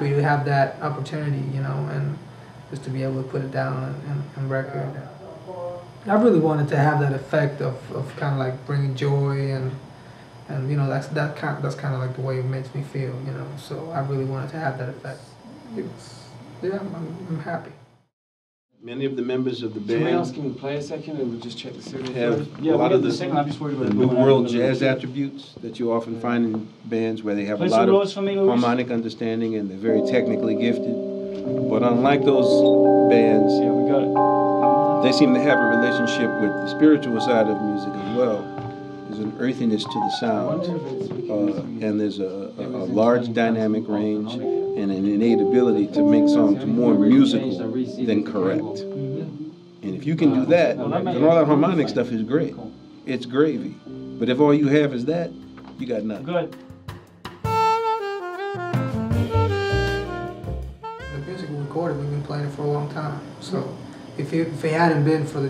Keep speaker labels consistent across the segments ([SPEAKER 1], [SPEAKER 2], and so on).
[SPEAKER 1] happy to have that opportunity, you know, and just to be able to put it down on record. I really wanted to have that effect of kind of like bringing joy and you know that's kind of like the way it makes me feel, you know. So I really wanted to have that effect. Yeah, I'm happy.
[SPEAKER 2] Many of the members of the band.
[SPEAKER 3] Somebody else can play a second and we'll just check the signal.
[SPEAKER 2] Have
[SPEAKER 3] yeah,
[SPEAKER 2] a lot of the
[SPEAKER 3] I'm just worried about
[SPEAKER 2] new world jazz attributes that you often find in bands where they have a lot of harmonic understanding and they're very technically gifted. But unlike those bands,
[SPEAKER 3] yeah, we got it.
[SPEAKER 2] They seem to have a relationship with the spiritual side of music as well. There's an earthiness to the sound, and there's a large dynamic range and an innate ability to make songs more musical than correct. And if you can do that, then all that harmonic stuff is great. It's gravy. But if all you have is that, you got nothing.
[SPEAKER 3] Good.
[SPEAKER 1] The music we recorded, we've been playing it for a long time. So if it hadn't been for the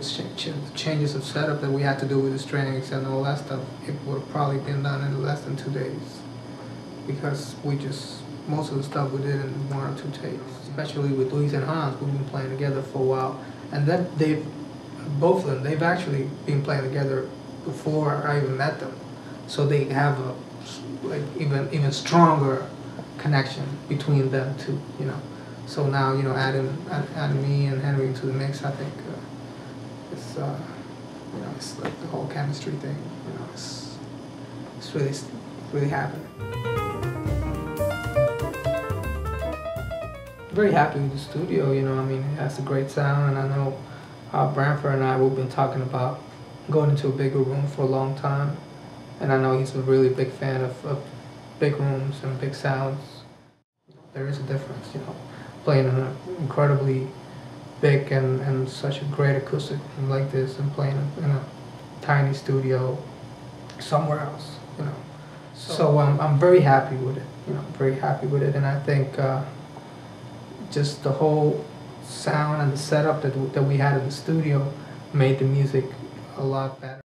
[SPEAKER 1] changes of setup that we had to do with the strings and all that stuff, it would have probably been done in less than 2 days. Because most of the stuff we did in 1 or 2 takes. Especially with Luis and Hans, we've been playing together for a while. And then both of them, they've actually been playing together before I even met them. So they have a even stronger connection between them two, you know. So now, you know, adding me and Henry into the mix, I think it's you know, it's like the whole chemistry thing, you know, it's really happening. Very happy with the studio, you know. I mean, it has a great sound, and I know Branford and I, we've been talking about going into a bigger room for a long time, and I know he's a really big fan of big rooms and big sounds. There is a difference, you know, playing in an incredibly big and such a great acoustic room like this and playing in a tiny studio somewhere else, you know. So I'm very happy with it, you know, very happy with it, and I think just the whole sound and the setup that we had in the studio made the music a lot better.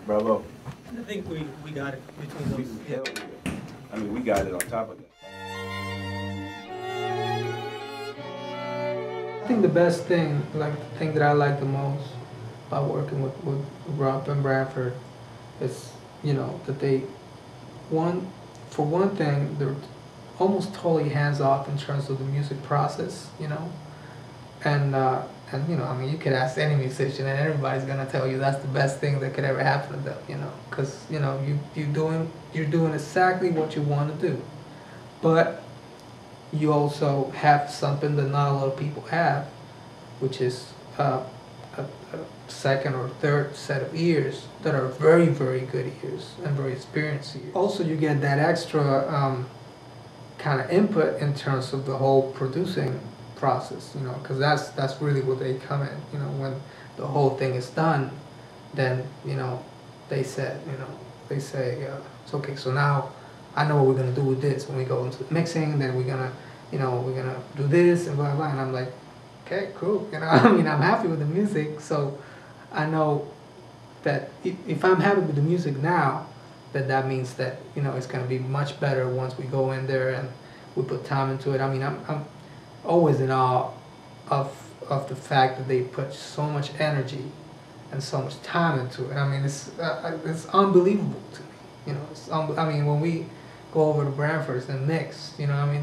[SPEAKER 2] Bravo.
[SPEAKER 1] I think we got it between those.
[SPEAKER 2] Yeah. I mean, we got it on top of that.
[SPEAKER 1] I think the best thing, like the thing that I like the most about working with Rob and Bradford is, you know, that for one thing, they're almost totally hands-off in terms of the music process, you know, and you know, I mean, you could ask any musician and everybody's gonna tell you that's the best thing that could ever happen to them, you know, because, you know, you're doing exactly what you want to do, but you also have something that not a lot of people have, which is a second or third set of ears that are very, very good ears and very experienced ears. Also, you get that extra kind of input in terms of the whole producing process, you know, because that's really where they come in, you know, when the whole thing is done, then, you know, they say, it's okay, so now I know what we're gonna do with this when we go into the mixing, then we're gonna do this and blah blah, and I'm like, okay, cool, you know. I mean, I'm happy with the music, so I know that if I'm happy with the music now, that means that, you know, it's gonna be much better once we go in there and we put time into it. I mean, I'm always in awe of the fact that they put so much energy and so much time into it. I mean, it's unbelievable to me. You know, I mean, when we go over to Branford's and mix, you know, I mean,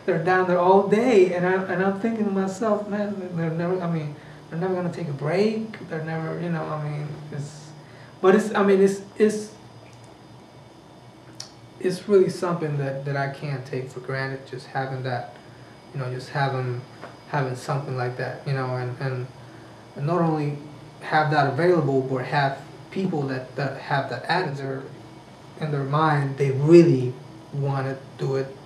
[SPEAKER 1] they're down there all day, and I'm thinking to myself, man, they're never gonna take a break. They're never, you know, I mean, it's really something that I can't take for granted, just having that, you know, just having something like that, you know, and not only have that available, but have people that have that attitude in their mind, they really want to do it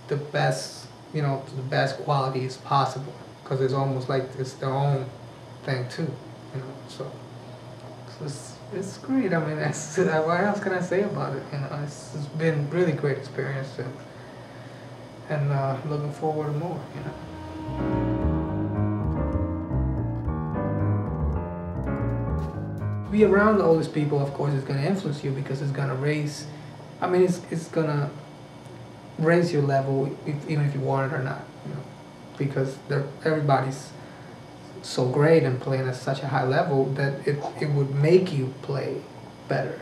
[SPEAKER 1] the best, to the best qualities possible, because it's almost like it's their own thing too, so it's great. I mean, what else can I say about it? It's been really great experience, and looking forward to more. Be around all these people, of course, is going to influence you, because it's going to raise. I mean, it's going to raise your level, even if you want it or not. Because everybody's so great and playing at such a high level that it would make you play better.